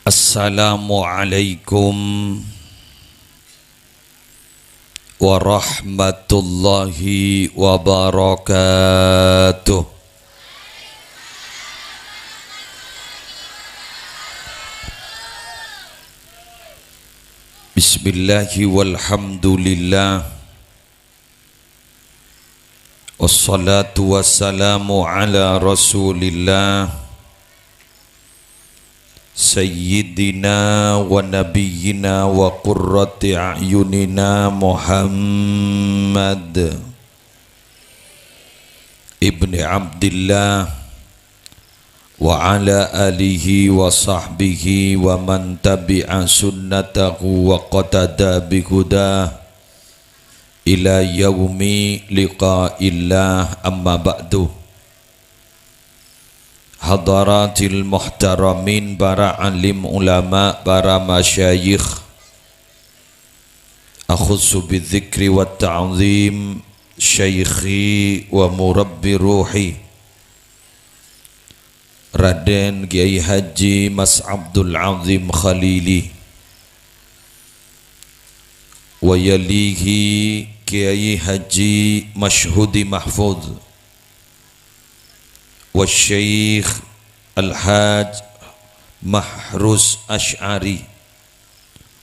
Assalamualaikum warahmatullahi wabarakatuh. Bismillahi walhamdulillah, wassalatu wassalamu ala rasulillah Sayyidina wa nabiyyina wa qurrati a'yunina Muhammad ibni Abdillah wa ala alihi wa sahbihi wa man tabi'a sunnatahu wa qatada bihudah ila yaumi liqa'illah, amma ba'du. Hadaratil muhtaramin, para alim ulama, para masyayikh, akhussu bidzikri wa ta'zim syaikhi wa murabbi ruhi Raden Kiai Haji Mas Abdul Azim Khalili wa yalihi Kiai Haji Mashhudi Mahfuz wa Syekh Al-Haj Mahrus Ash'ari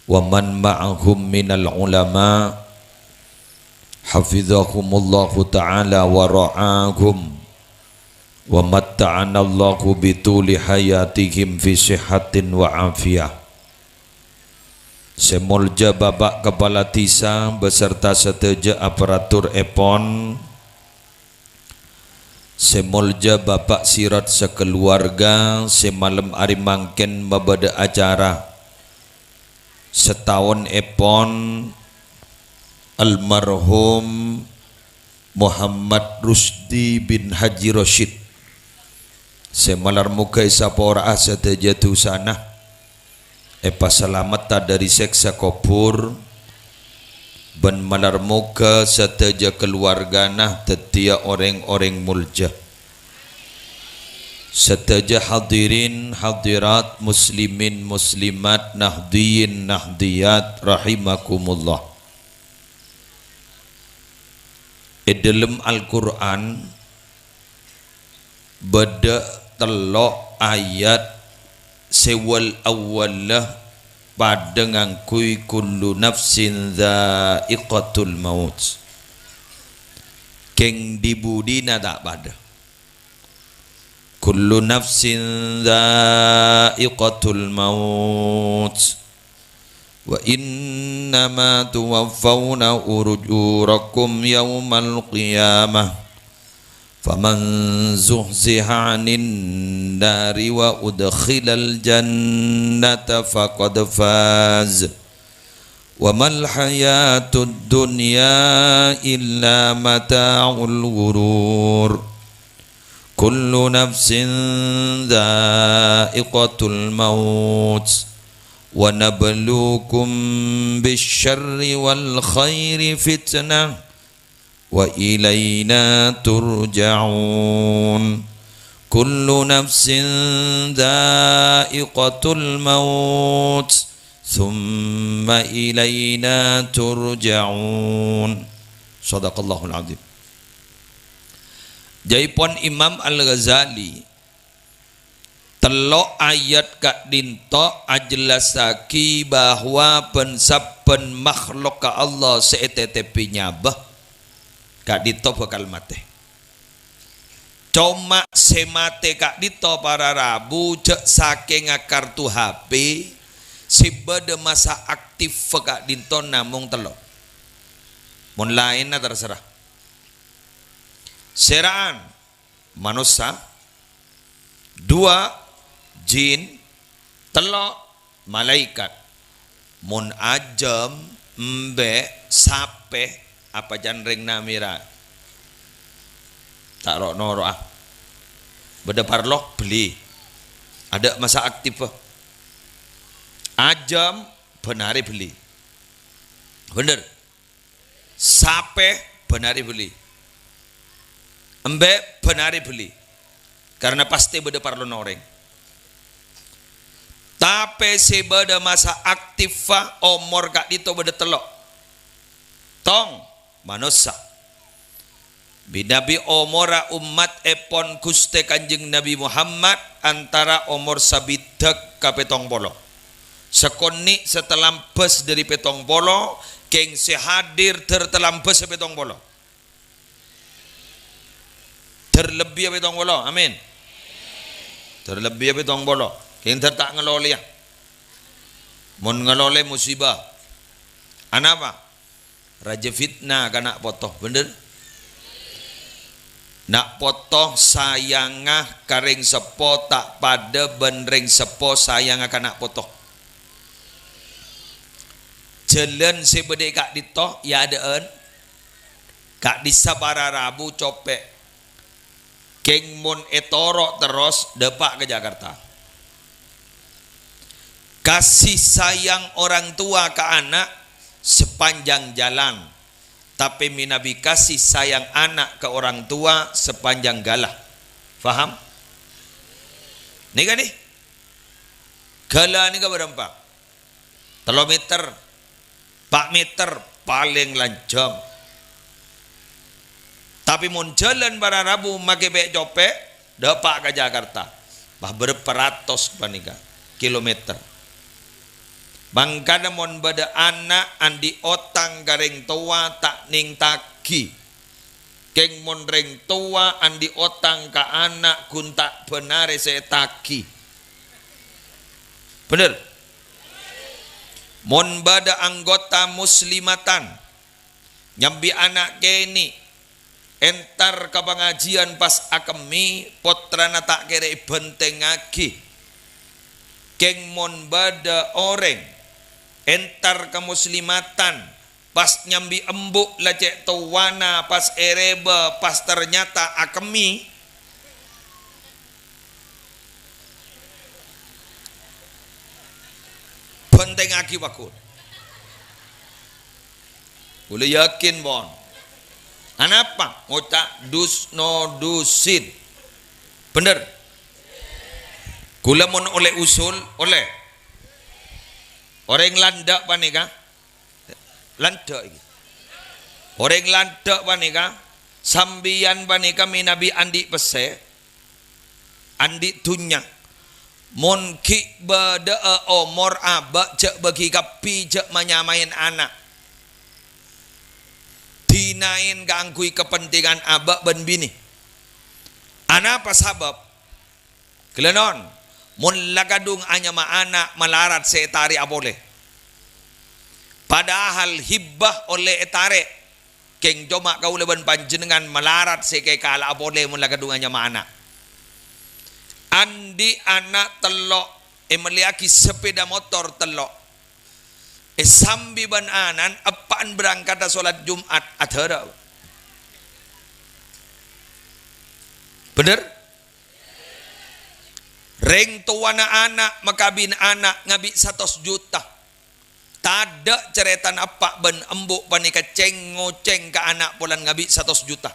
wa man ma'ahum minal ulama hafizahumullahu ta'ala wa ra'ahum wa matta'anallahu bituli hayatihim fi sihatin wa afiyah. Semolja Bapak Kepala Tisa beserta seteja aparatur EPON, semolja Bapak Sirat sekeluarga, semalam hari mangken mabada acara setahun EPON almarhum Muhammad Rusdi bin Haji Rashid. Semalar muka isapora seteja tu sana epa selamat tak dari seksa kopur ban malar muka seteja keluarga nah tetia orang-orang mulja, seteja hadirin hadirat muslimin muslimat nahdiyin nahdiyat rahimakumullah. Dalam Al-Quran beda telok ayat sewal awallah pada ngangkui kullu nafsin dha'iqatul maut. Keng dibudina tak pada kullu nafsin dha'iqatul maut wa innama tuwaffawna urujurakum yawmal qiyamah faman zuhziha 'anil nari wa udkhilal jannata faqad faz wa mal hayatud dunya illa mata'ul ghurur kullu nafsin dha'iqatul maut wa nabluukum bisyarri wal khairi fitnah wa ilayna turja'un kullu nafsin dha'iqatul maut thumma ilayna turja'un. Shadaqallahul azim. Jaipun Imam Al-Ghazali telok ayat kak dinto ajlasaki bahwa pensapen makhluk ka Allah seetetepi nyabah kak dito bakal mate. Cuma semate kak dito para rabu cek saking akar tu HP sibada masa aktif kak dito namung telok. Mun lain na terserah. Seraan manusia, dua jin, telok malaikat. Mun ajam mbe sape apa janring namira tak rok noro beda parlok beli ada masa aktif ajam benari beli bener sape benari beli embe benari beli karena pasti beda parlo noreng Tapi si beda masa aktifah umur kak dito beda telok. Tong manusia. Binabi umura umat epon kuste kanjeng Nabi Muhammad antara umur sabidak ka petong polo. Sekoni setelampes dari petong polo, keng sehadir tertelampes petong polo. Terlebih petong polo, amin. Terlebih petong polo, keng tertak ngelole ya. Mon ngelole musibah. Anapa? Raja fitnah kanak potoh, bener? Nak potoh sayangah karing sepo tak pada benring sepo sayangah kanak potoh. Jalan sebede kak ditoh ya adaan kak disabara Rabu copek keng mon etorok terus depak ke Jakarta. Kasih sayang orang tua ke anak sepanjang jalan. Tapi minabi kasih sayang anak ke orang tua sepanjang galah. Faham? Ini kan nih? Galah ini kan berapa? 3 meter, 4 meter paling lancam. Tapi mun jalan para Rabu make bek copek dapat ke Jakarta. Bah berapa ratus panika kilometer. Bangkana mon bada anak andi otang gareng tua tak ning taki. Keng mon reng tua andi otang ka anak kun tak benare se taki. Bener? Mon bada anggota muslimatan nyambi anak keni entar ke pengajian pas akemi potrana tak kere benteng lagi. Keng mon bada orang entar ke muslimatan pas nyambi embuk lecek tuwana pas ereba pas ternyata akemi benteng aki wakul boleh yakin bon anapa ngocak dus no dusin bener kula mon oleh usul oleh orang landak panika landak iki orang landak panika sambian panika minabi andi pese andi tunya mon ki bada omor abak cek bagi kapi cek menyamain anak dinain gangkui kepentingan abak ben bini anak apa sabab kelenon mun lagadung anya ma anak melarat se etari abole padahal hibbah oleh etare keng joma kau leban panjenengan melarat se ke kala abole mun lagadung anya ma anak andi anak telok meliaki sepeda motor telok sambi ban anan apaan berangkat salat Jumat adhara bener reng tuana anak makabin anak ngabi 100 juta. Tada ceretan apa ben embuk panika ceng ngoceng ke anak pulan ngabi 100 juta.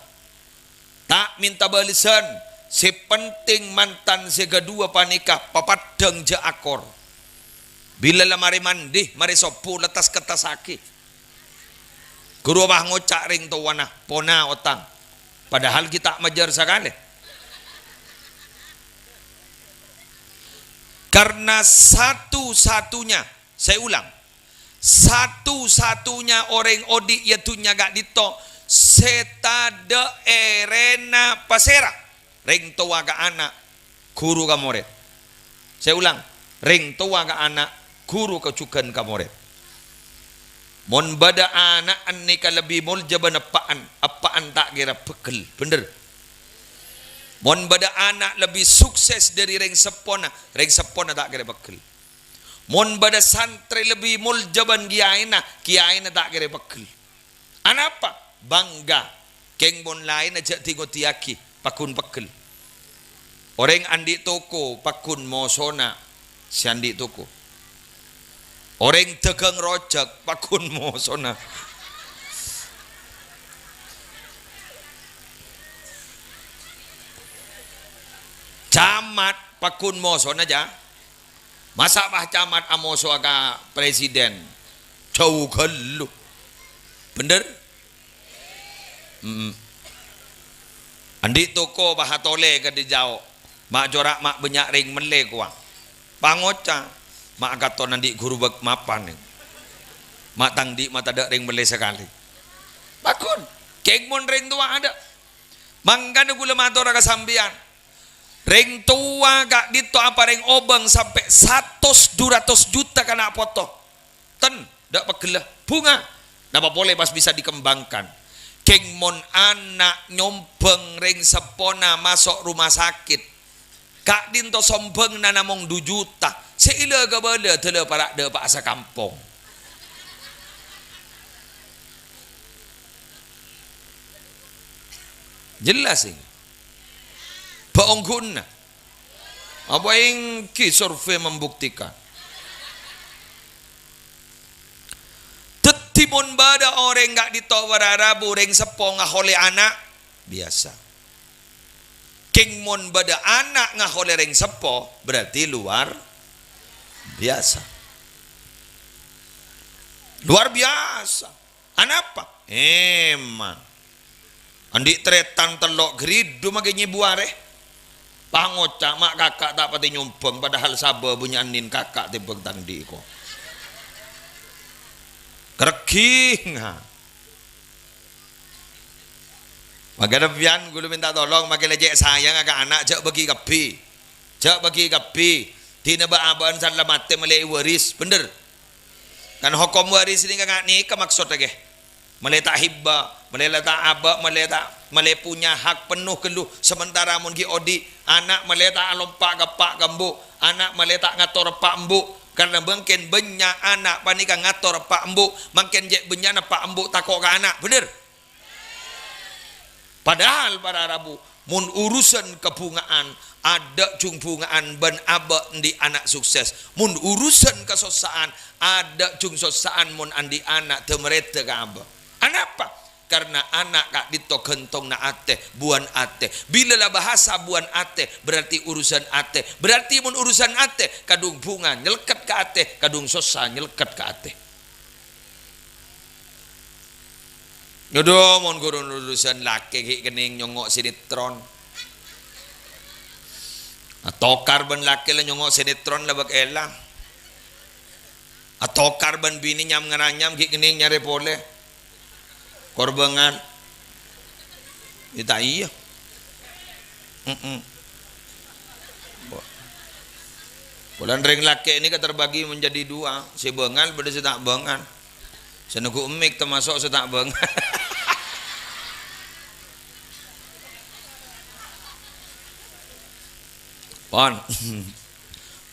Tak minta balisan. Si penting mantan si kedua panika papadeng je akor. Bila lah mari mandi mari sopu letas ketasaki. Guru bah ngocak ring tuana pona otang. Padahal kita majar sekali. Karena satu-satunya, saya ulang, satu-satunya orang odi yatunya gak dito setada erena pasera ring tua ka anak guru ka murid. Saya ulang, ring tua ka anak guru ka cukan ka murid. Mon bada anak annika lebih muljaban apaan tak kira pekel, bener. Mon bada anak lebih sukses dari ring sepona tak kira bekal. Mon bada santri lebih muljaban kiaina tak kira bekal. Anapa? Bangga. Keng mon lain aja tigo tiaki pakun bekal. Orang andi toko pakun mosona si andi toko. Orang tegang rojak pakun mosona. Camat pakun moson aja Masa bah camat amoso aga presiden. Jauh gelu. Bener? Andi toko bah tole ke di jauh. Mak jorak mak banyak ring mele kuang. Pangoca mak katon nanti guru bak mapan. Mak tangdi mak tak ada ring mele sekali. Bakun. Keng mon ring tua ada. Mangkana gula mator ka sambian. Ring tua gak dito apa ring obeng sampai 100-200 juta kena foto. Ten dak pagelah bunga. Napa boleh pas bisa dikembangkan. Keng mon anak nyombeng ring sepona masuk rumah sakit. Kak dinto sombeng na namong 2 juta. Seila ke bala tela parak de pak asa kampung. Jelas ini. Paonggun. Apa yang ki survei membuktikan. Tetibun bada orang gak ditawar Rabu ring sepong ngahole anak biasa. King mon bada anak ngahole ring sepo berarti luar biasa. Luar biasa. Anapa? Emang. Andi tretan telok gridu makanya buare. Pangocak mak kakak tak pati nyumpeng padahal sabar punya anin kakak tibeng tangdi ko. Kerking. Maka pian gulu minta tolong makin lejek sayang agak anak jak bagi kapi. Jak bagi kapi. Tina ba aban san lamate malai waris, bener. Kan hukum waris ini kagak ni maksud lagi. Malai tak hibba, malai tak aba, malai punya hak penuh kelu. Sementara mun ki odi anak malai tak lompak gapak gambu, anak malai tak ngatur pak embu. Karena mungkin banyak anak panika ngatur pak embu, makin jek banyak pak embu takok ke anak, bener. Padahal para Rabu mun urusan kebungaan ada cung bungaan ben aba di anak sukses. Mun urusan kesosaan ada cung sosaan mun andi anak temerete ka aba. Anapa? Karena anak kak dito gentong na ate, buan ate. Bila lah bahasa buan ate berarti urusan ate. Berarti mun urusan ate kadung bunga nyeleket ka ate, kadung sosa nyeleket ka ate. Nyodo mon gurun urusan laki ki kening nyongok sinetron. Atau karban laki lah nyongok sinetron lah bak elang. Atau karban bini nyam ngaranyam ki kening nyari pole. Korbangan. Ita iya. Bulan ring laki ini terbagi menjadi 2. Si bengan pada si tak bengan. Senuku emik termasuk si tak bengan. Pon.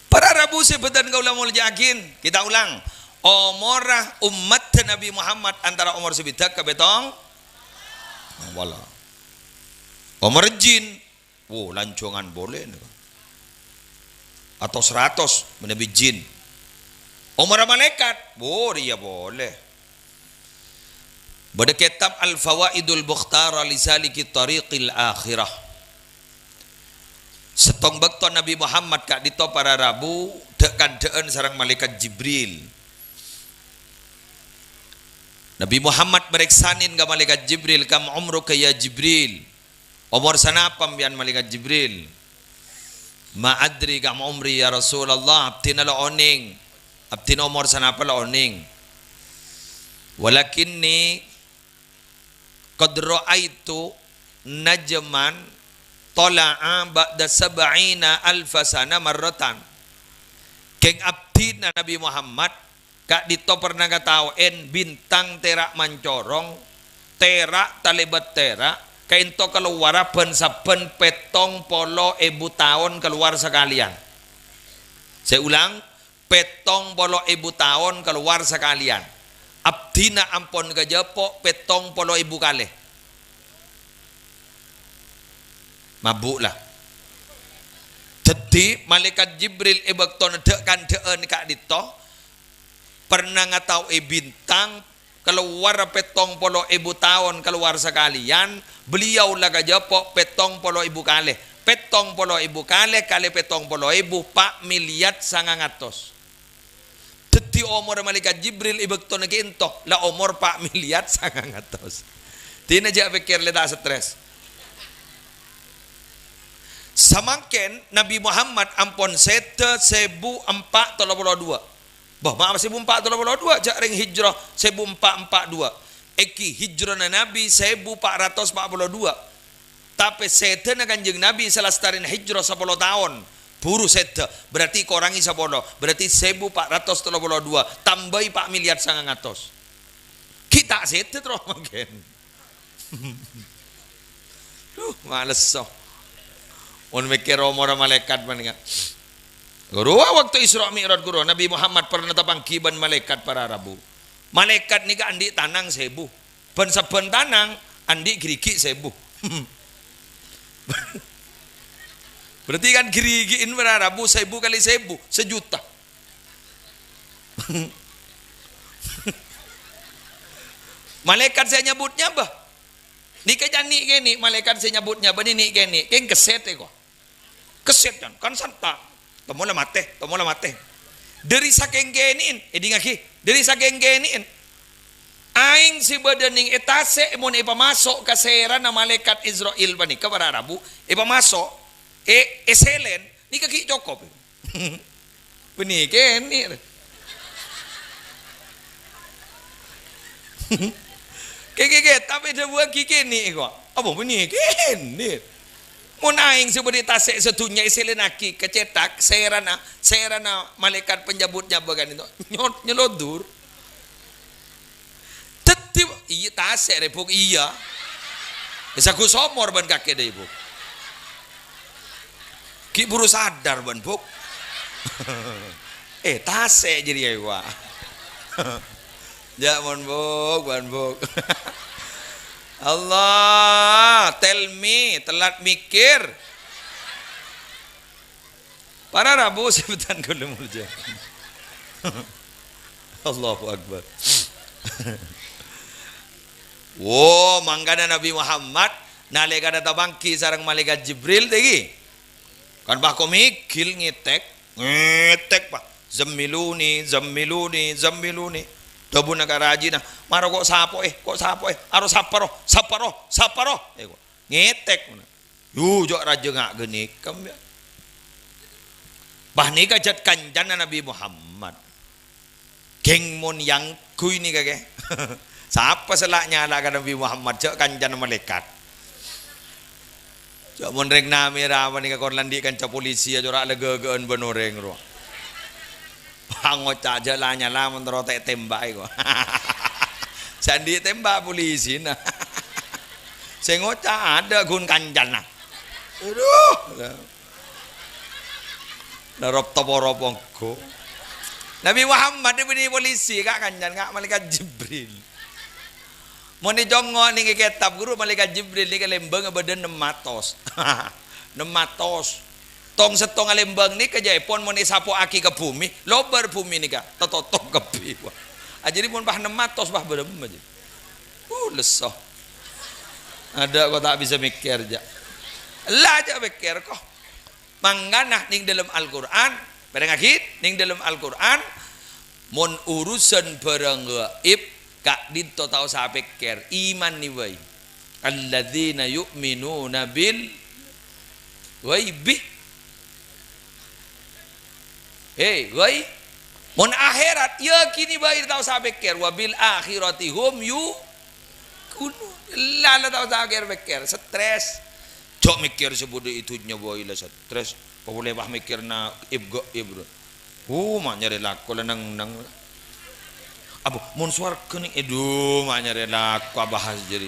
Para Rabu sebetan kau ulang mulai yakin. Kita ulang. Omorah umat Nabi Muhammad antara umur sebidak ke betong. Wala. Umur jin. Oh, lancongan boleh. Atau 100 menabi jin. Umur malaikat. Boleh ya boleh. Pada kitab Al-Fawaidul Bukhtara li saliki tariqil akhirah. Setong bakto Nabi Muhammad kak dito para Rabu dekan deun sarang malaikat Jibril. Nabi Muhammad bereksanin ke malaikat Jibril, kam umruka ya Jibril. Umur sana pambian malaikat Jibril. Ma adri kam umri ya Rasulullah, abtina la oning. Abtina umur sana pala oning. Walakinni qad ra'aitu najman tala'a ba'da 70,000 sana marratan. Keng abdina Nabi Muhammad kak dito pernah katawain bintang terak mancorong terak talibat terak kainto keluar ben saben 70,000 tahun keluar sekalian. Saya ulang, 70,000 tahun keluar sekalian. Abdina ampon gajapo 70,000 kali. Mabuklah. Jadi malaikat Jibril ibakton dekan deun kak dito pernah ngatau bintang keluar 70,000 tahun keluar sekalian, beliau laga japo 70,000 kali. petong polo ibu kali petong polo ibu pak miliat sangangatos. Dadi umur malaikat Jibril ibekto naginto la umur pak miliat sangangatos. Tina aja pikir leda stres. Samangken Nabi Muhammad ampun sete 1432. Bah maaf 1432 jak ring hijrah 1442. Eki hijrah Nabi 1442. Tapi sete na kanjeng Nabi selastarin hijrah 10 tahun. Buru sete berarti korangi 10. Berarti 1432 tambahi 4 miliar 900. Kita sete terus makin. Males so. Un mikir umur malaikat maninga. Guru waktu Isra Mi'raj guru Nabi Muhammad pernah tapangkiban malaikat para Rabu. Malaikat nika andi tanang 1000. Ben saben tanang andi gerigi 1000. Berarti kan gerigiin para Rabu 1000 kali 1000 sejuta. Malaikat saya nyebutnya bah. Nika jani gini malaikat saya nyebutnya bah ini gini. Keng keset kok. Keset kan santa. Tomola mate. Dari saking geniin, ngaki. Dari saking geniin. Aing si badaning etase mun ipamasok ka sera na malaikat Israel ba ni ka para Rabu, ipamasok eselen ni kaki cokop. Beni geni. Keke tapi dia buat kini kok. Apa beni geni. Mun aing seperti tasek setunya iselenaki kecetak serana malaikat penjabutnya bagan itu nyelodur tetip iya tasek repuk iya bisa ku somor ban kakek deh ibu ki buru sadar ban buk tasek jadi ya ya ban buk Allah, tell me, telat mikir. Para Rabu sebutan kulo mulja. Allahu Akbar. Wow, manggana Nabi Muhammad nalika databangki sareng malaikat Jibril tegi. Kan bah komikil ngetek pak. Zammiluni. Dabu nagaraji na maro kok sapo aro saparo kok ngetek yu jok raja ngak geni kam ya bah ni kajat kanjan Nabi Muhammad geng mon yang kui ni kage siapa selaknya ala Nabi Muhammad jok kanjan malaikat jok mon reng nami rawan ni kakon landi kanca polisi aja ora legegeun benoreng ro ngocak jalannya lah menterotek tembak kok. Sandi tembak polisi nah. Saya ngocak ada gun kanjan nah. Aduh. Narop toporopongko. Nabi Muhammad ini polisi kak kanjan kak malaikat Jibril. Mau ni jongo ni kitab guru malaikat Jibril ni kelembang badan 600. 600. Tong setong alembang ni kejai pon mau sapo aki ke bumi, lobar bumi ni ka, tetotong ke biwa. Jadi pun bah 600 bah berem aja. Lesoh. Ada kau tak bisa mikir aja. Lah aja mikir kok. Mangganah ning dalam Al-Qur'an, pada ngakit ning dalam Al-Qur'an mon urusan barang gaib kak dinto tahu sa pikir iman ni wai. Alladzina yu'minuna bil ghaibi. Wai mon akhirat yakini bair tahu sa pikir wabil akhirati hum kunu lala tahu sa pikir stres jok mikir sebudu itunya boy lah stres boleh bah mikir na ibgo ibro mak nyari laku nang abu mon suar kening mak nyari laku bahas jadi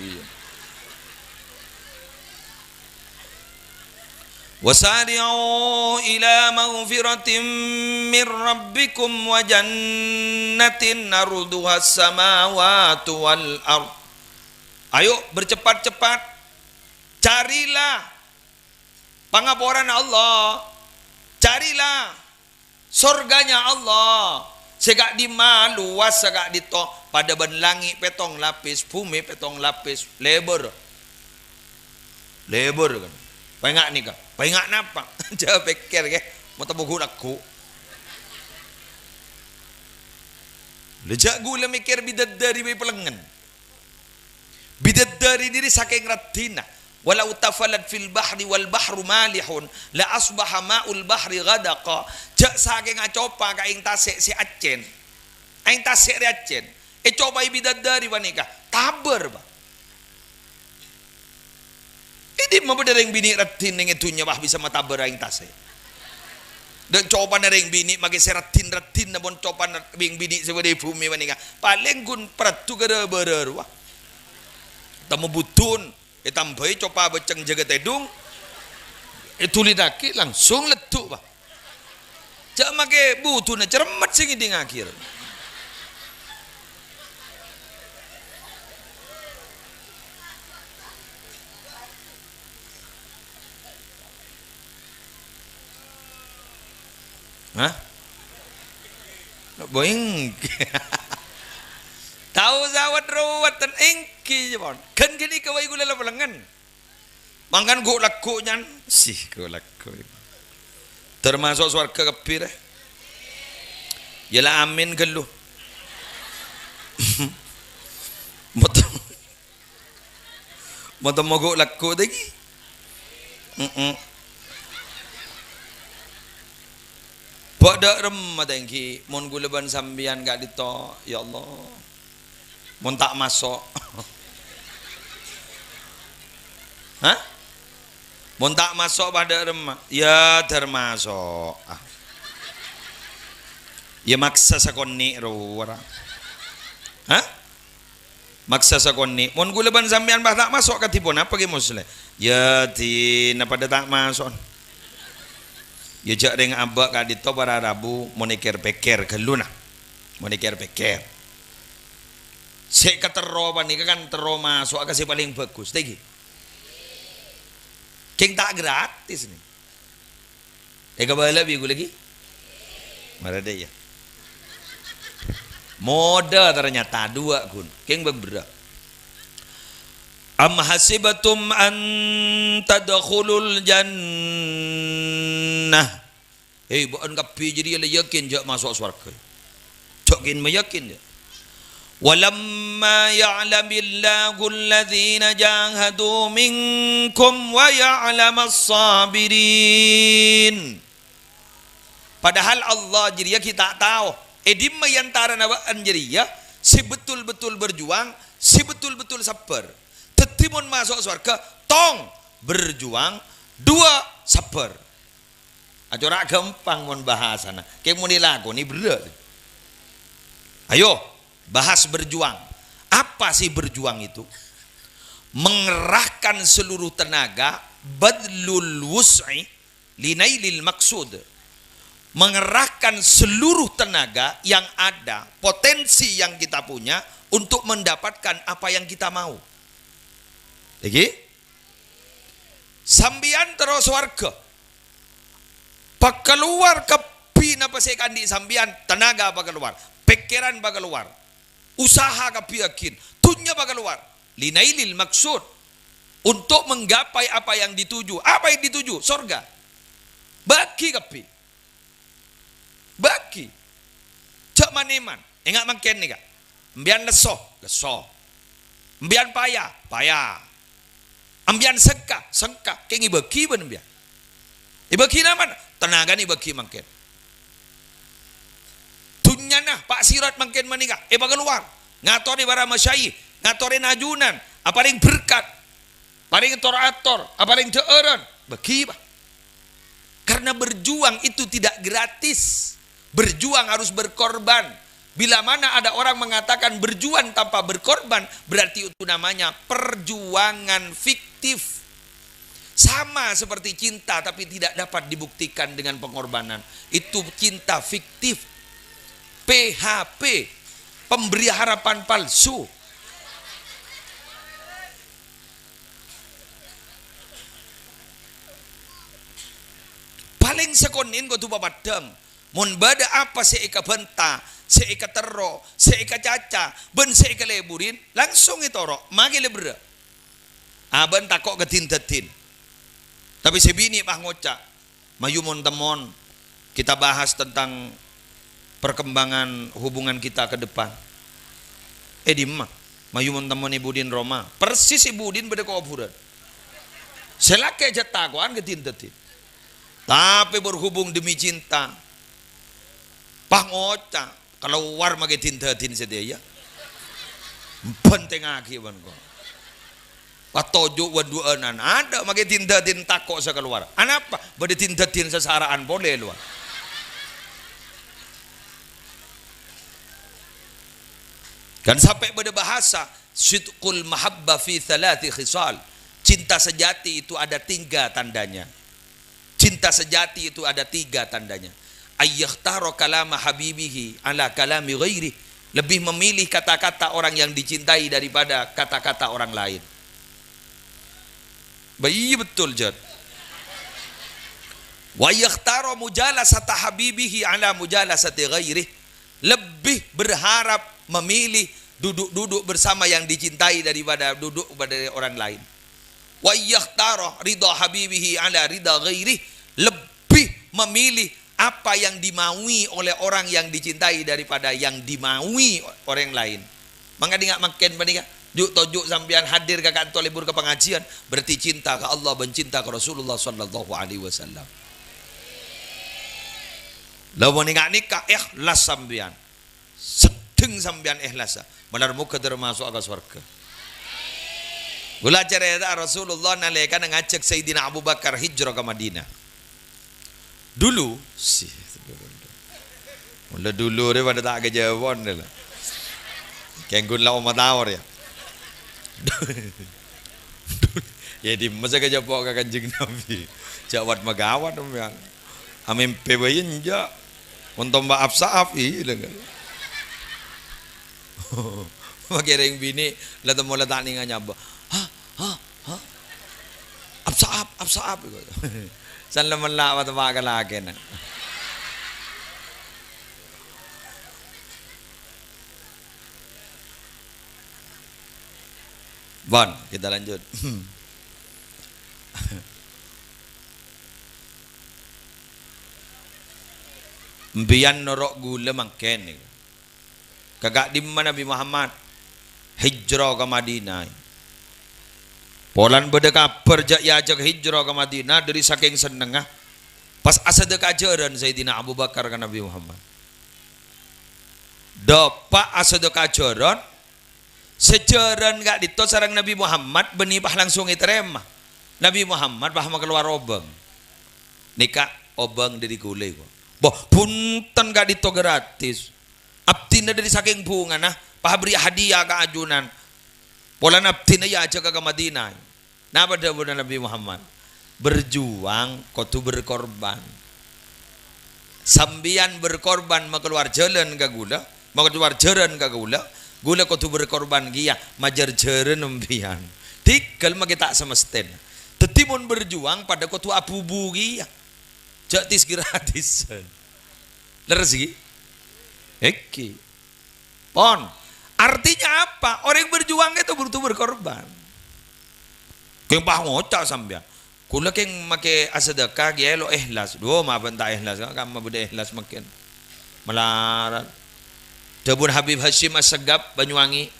wasari'u ila maghfiratin min rabbikum wa jannatin arduha as-samawati wal ard. Ayo bercepat-cepat carilah pangapuran Allah, carilah surganya Allah. Segak di maluas segak di to pada ban langit petong lapis, bumi petong lapis, lebar kan. Pengak nih kak, pengak napa? Jawab pikir ke, mau tabuh laku. Lejak gula mikir bidadari bayi pelengan. Bidadari diri saking ratina. Walau tafalat fil bahri wal bahru malihun la asbaha ma'ul bahri ghadaqa. Jak saking acopa ka ing tasik si Acen. Aing tasik ri Acen. Coba bidadari wanika taber ba. Ini mau dereng bini ratin ning itunya bah bisa mataber aing tasik. Dan coba dereng bini magi seratin na bon coba bing bini sebede bumi wanika. Paling gun pratu gara berer wah. Tamu butun tambahi coba beceng jaga tedung itu lidaki langsung letuk bah. Jak make butun cermet sing di akhir. Hah? Boing. Tahu zawat rawat dan engki jepon. Kan gini kawai gula pelengan. Mangkan gua laku nyan. Sih gua laku. Termasuk swarga kepir. Yalah amin gelu. Moto mogok laku lagi. Pada remah tengki, mon guleban sambian gak dito, ya Allah, mon tak masuk, hah? Mon tak masuk pada remah, ya termasuk, ya maksa sakoni rawara, hah? Maksa sakoni, mon guleban sambian bah tak masuk katipun apa ke musle? Ya tina pada tak masuk. Ya jak dengan abak kak dito para Rabu monikir peker geluna monikir peker sek ketero panika kan tero masuk kasih paling bagus tegi king tak gratis nih bala bigu lagi marada ya moda ternyata dua gun king beberapa am hasibatum an tadkhulul jannah. Bukan kapi jadi ala yakin jak masuk surga. Jokin meyakin dia. Walamma ya'lamillahu alladhina jahadu minkum wa ya'lamas sabirin. Padahal Allah jadi kita tahu. Edim mayantara nawaan jadi ya si betul-betul berjuang, si betul-betul sabar. Tetimun masuk surga, tong berjuang, dua sabar. Acara gampang mon bahasana. Kayak mau dilaku nih berat. Ayo bahas berjuang. Apa sih berjuang itu? Mengerahkan seluruh tenaga, badlul wus'i linailil maksud. Mengerahkan seluruh tenaga yang ada, potensi yang kita punya untuk mendapatkan apa yang kita mau. Lagi sambian terus warga pak keluar ke pina pasekan di sambian tenaga pak keluar pikiran pak keluar usaha ke yakin tunya pak keluar linailil maksud untuk menggapai apa yang dituju surga bagi kepi bagi cak maneman ingat makin nih kak mbian leso mbian payah ambian sengka kengi bagi ben ambian ibagi naman tenaga ni bagi mangken dunya nah pak sirat mangken manika keluar ngatori bara masyayikh ngatori najunan aparing berkat paring torator aparing teureun bagi bah karena berjuang itu tidak gratis berjuang harus berkorban. Bila mana ada orang mengatakan berjuang tanpa berkorban, berarti itu namanya perjuangan fiktif. Sama seperti cinta tapi tidak dapat dibuktikan dengan pengorbanan. Itu cinta fiktif. PHP, pemberi harapan palsu. Paling sekonin ko tu papadang. Mun bada apa seika benta, seika terro, seika caca, ben seika leburin, langsung itu ro, magi lebra. Aban takok ketin-tetin. Tapi sebini pah ngocak, mayumon temon, kita bahas tentang perkembangan hubungan kita ke depan. Dimah, mayumon temon ibudin Roma, persis ibudin pada kuburan. Selake jatakuan ketintetin. Tapi berhubung demi cinta, pah ngocak, kalau war mage tintetin sedia ya. Penting akiban ko. Patojo waduanan ada mage tintetin tako sa keluar. Anapa? Bade tintetin sesaraan boleh luar. Kan sampai pada bahasa sidqul mahabba fi thalathi khisal. Cinta sejati itu ada 3 tandanya. Cinta sejati itu ada 3 tandanya. Ayyakhtaro kalama habibihi ala kalami ghairi. Lebih memilih kata-kata orang yang dicintai daripada kata-kata orang lain. Bayi betul Jad. Wa yakhtaro mujalasata habibihi ala mujalasati ghairi. Lebih berharap memilih duduk-duduk bersama yang dicintai daripada duduk pada orang lain. Wa yakhtaro ridha habibihi ala ridha ghairi. Lebih memilih apa yang dimaui oleh orang yang dicintai daripada yang dimaui orang lain. Maka dia makin bandingkan juk tojuk sampean hadir ke kantor libur ke pengajian berarti cinta ke Allah dan cinta ke Rasulullah sallallahu alaihi wasallam. Lawan nikah ikhlas sampean. Sedeng sampean ikhlas. Benar muka termasuk ke surga. Gula cerita Rasulullah nalika ngajak Sayyidina Abu Bakar hijrah ke Madinah. Dulu sih mulai dulu dia pada tak kejauhan dia lah. Kenggun lah umat awar ya. Ya di masa kejauhan ke Kanjeng Nabi. Jawat magawan yang amin pebayin ja. Untuk maaf saaf hilang. Makanya yang bini lah temu lah tak ningan nyaba. Absaap gitu. San laman la wat wa lagi na. Bon, kita lanjut. Mbiyan norok gula mangken. Kagak di mana Nabi Muhammad hijrah ke Madinah. Polan beda kabar ya ajak hijrah ke Madinah dari saking senengah. Pas asad kajaran Sayyidina Abu Bakar ke Nabi Muhammad. Dapat asad kajaran sejaran gak dito sarang Nabi Muhammad benipah langsung iterema. Nabi Muhammad bahama keluar obeng. Nikah obeng dari gulai kok. Boh punten gak dito gratis. Abtina dari saking bunga nah pahabri hadiah ke ajunan. Pola abtina ya ajak ke Madinah. Napa dawuh Nabi Muhammad? Berjuang kudu berkorban. Sambian berkorban makeluar jalan ke gula, makeluar jaran ke gula, gula kudu berkorban gia, majar jaran umbian. Tikal magi tak semesten. Tetimun berjuang pada kudu abubu gia. Jatis gratisan. Leres iki? Eki. Pon. Artinya apa? Orang yang berjuang itu butuh berkorban. Keng pah ngocak sampean. Kula keng make asedekah gielo ikhlas. Duo mapan tak ikhlas kan mabuda ikhlas makin. Melarat. Dabun Habib Hashim As-Segap Banyuwangi.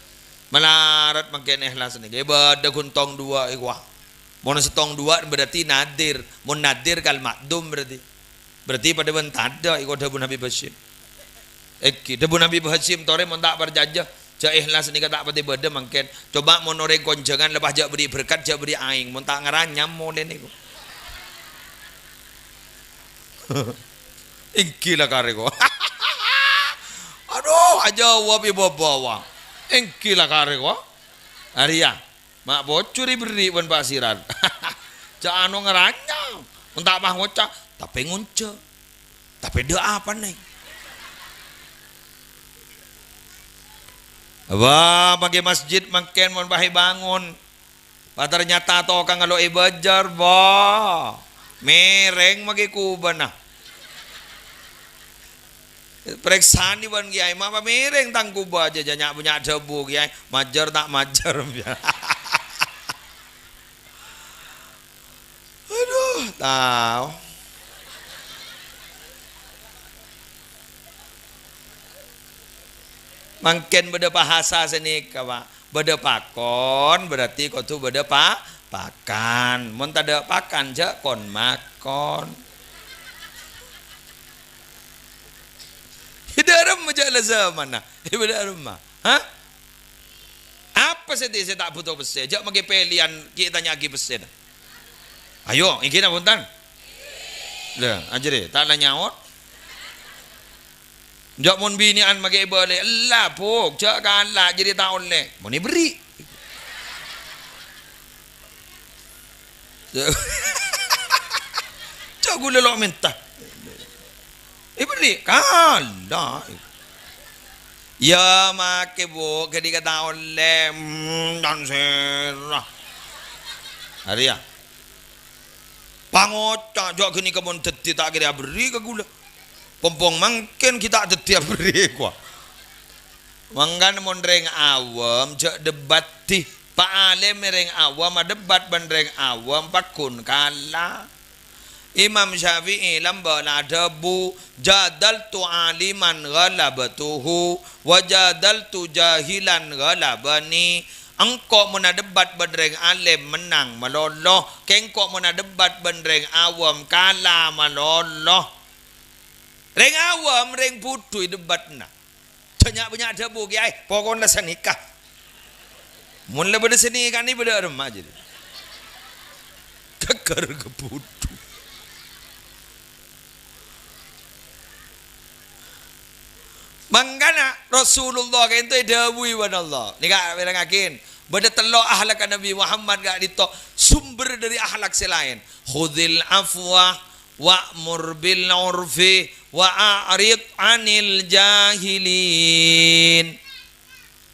Melarat makin ikhlas ni. Ibadah kuntong 2 ikwah. Mun setong 2 berarti nadir. Mun nadir kal makdum berarti. Berarti pada bentada ikut dabun Habib Hashim. Dabun Habib Hashim tore mun tak berjajah. Ja ikhlas ni kata pati beda mangken. Coba mon orang konjangan lepas jak beri berkat jak beri aing. Mon tak ngaranyam molen niku. Ingkilah kareko. Aduh aja wapi bawa. Ingkilah kareko. Aria. Mak bocuri beri pun pasiran. Ja anu ngaranyam. Mon tak mah ngocak tapi ngunce. Tapi dia apa nih? Wah, bagi masjid makin mon bahi bangun. Ternyata to kang ngalo ibajar ba. Mereng magi kuban nah. Periksa ni ban kiai mah mereng tang kuba aja janyak punya debu kiai. Majar tak majar. Aduh. tahu. Mungkin beda bahasa seni kawa. Beda pakon berarti kau tu beda pakan. Mun tak ada pakan je kon makon. Hidaram majalah zaman nah. Hidaram mah. Hah? Apa saya tak butuh besi. Jak magi pelian kita nyagi besi. Ayo, iki na puntan. Lah, ajere tak la nyaot. Jak mun binian magi boleh. Allah pok, jak kalah jadi tak oleh. Mun ni beri. Jak gula lo minta. Beri kalah. Ya make bu ketika tak oleh dan serah. Hari ya. Pangocak jok gini kebun teti tak kira beri ke gula. Pompong mungkin kita teti beri kuah. Manggan mondreng awam jok debat ti Pak Alim mereng awam debat bandreng awam pakun kalah. Imam Syafi'i lambala debu jadaltu aliman ghalabatuhu wa jadaltu jahilan ghalabani. Engkau muna debat bandreng alim menang maloloh, kengkau muna debat bandreng awam kalah maloloh. Reng awam reng putu debat na. Banyak debu kiai, pokoknya senikah. Mun le beda senikah ni beda remah jadi. Keker ke putu. Mangkana Rasulullah kan itu dawuh wa Allah. Nika bilangakin, beda telok akhlak Nabi Muhammad gak ditok sumber dari akhlak selain. Khudil afwa wa'mur bil urfi wa a'rid 'anil jahilin.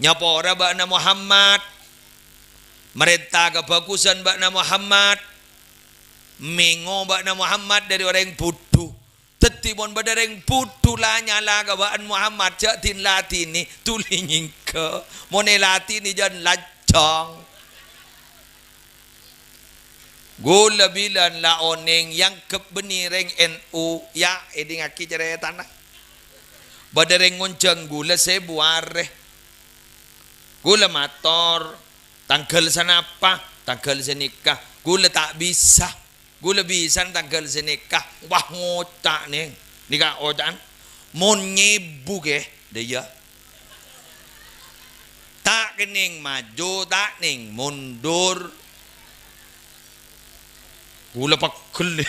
Nyapa ora bakna Muhammad? Merintah kebagusan bakna Muhammad. Mengo bakna Muhammad dari orang yang bodoh. Tetibon badareng putu la nyala gawaan Muhammad jatin latini tulinging ke mone latini jan lacong gula bilan la oneng yang kebenireng NU ya eding aki jere tanah badareng ngonceng gula sebuare gula motor tanggal sanapa tanggal senikah gula tak bisa gula bisa tanggal senikah wah ngotak nih nikah otan mon nyebu ke dia tak kening maju tak ning mundur gula pakul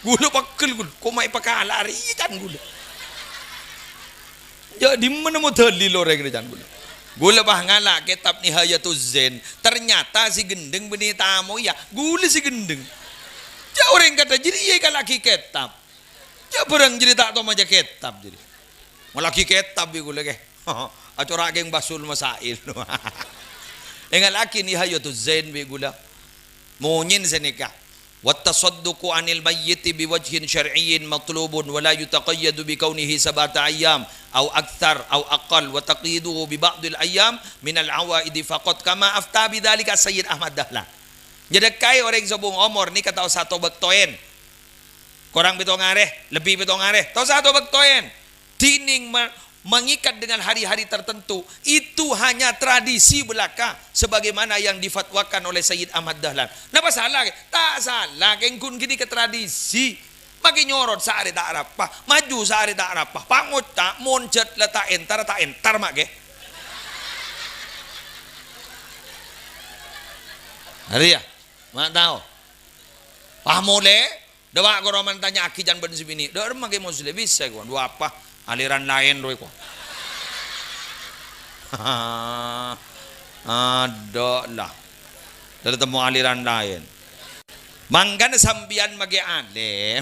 gula pakul kok mai pakalari kan gula jadi mana mau teli loreng kan gula gula bah ngala kitab Nihayatuz Zain ternyata si gendeng benih tamu ya gula si gendeng ja orang kata jadi iya kan laki kitab ja barang jadi tak tahu aja kitab jadi malaki kitab gula ke acora geng basul masail engal laki Nihayatuz Zain be gula munyin senika wattasadduqu anil mayyiti biwajhin syar'iyyin matlubun wa la yutaqayyadu bi kaunihi sabata ayyam au akthar au aqal wa taqiduhu bi ba'dil ayyam min al awaidi faqat kama afta bidzalika Sayyid Ahmad Dahlan. Jadi kai orang sobong umur ni kata satu bektoen. Korang betong areh, lebih betong areh. Tahu satu bektoen. Tining mengikat dengan hari-hari tertentu itu hanya tradisi belaka sebagaimana yang difatwakan oleh Sayyid Ahmad Dahlan. Napa salah? Tak salah. Kengkun gini ke tradisi. Bagi nyorot sehari tak rapah, maju sehari tak rapah, pangut tak moncet letak entar mak ke. Hari ya, mak tahu. Mule, dewa goroman tanya aki jangan ben sibini. Dah remah ke muslim bisa kau. Dua apa? Aliran lain doy kau. Ada lah. Dari temu aliran lain. Manggan sambian magi alim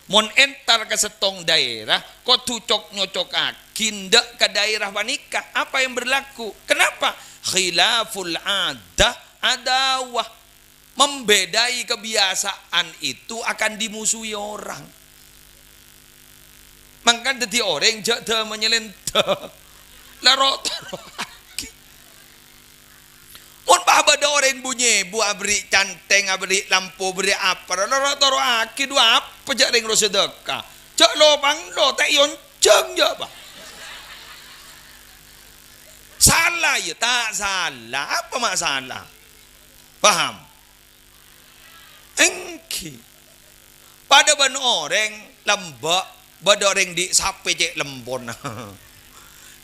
mon entar ke setong daerah kok tucok nyocok kindak ke daerah wanika apa yang berlaku kenapa khilaful adah adawah membedai kebiasaan itu akan dimusuhi orang mangkan dadi orang jada menyelentah larot mon Ada orang bunyi, buat beri canteng, beri lampu, beri apa. Toro aki dua apa jak ring sedekah. Cak lobang lo tak yonceng je apa. Salah ya, tak salah. Apa masalah? Paham? Engki. Pada ban orang lembak, pada orang di sape cek lembon.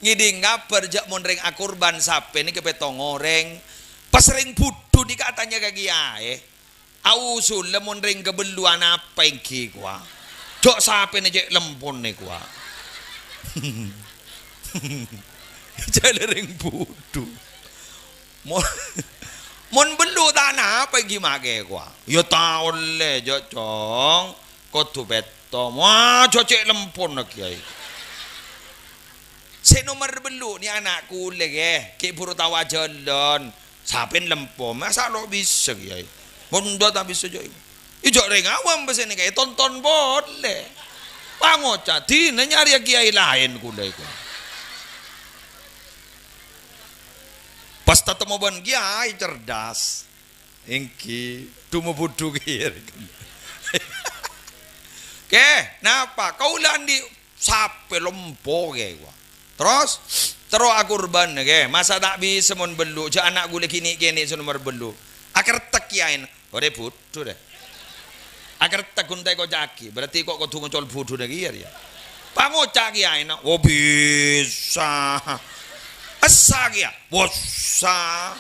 Ngiding ngapar jak monreng akurban sape ni kepetong orang. Pas ring budu di katanya kaki ae. Ausul lemon ring kebeluan apa yang ki gua. Dok sape ni cek lembon ni gua. Jadi ring budu. Mon belu tanah apa yang gimana gua. Ya tahu le jocong. Kau tu beto. Wah cocek lempon nak kiai. Si nomor belu ni anakku lagi. Ki buru tawa jalan. Sapin lempom, masa lo bisa kiai? Mundo tak bisa jadi. Ijo ring awam besen ni kiai tonton boleh. Pangoca tina nyari kiai lain kulai ku. Pas tatemo ban kiai cerdas. Engki tumu budu kiai. Ke, napa? Kau landi sape lempo kiai ku. Terus akurban ke masa tak bisa mon belu je anak gule kini nomor belu akar tak kiain ore budu deh akar tak guntai ko jaki berarti kok tunggu col budu deh ya pango caki kiain oh bisa asa kia bosa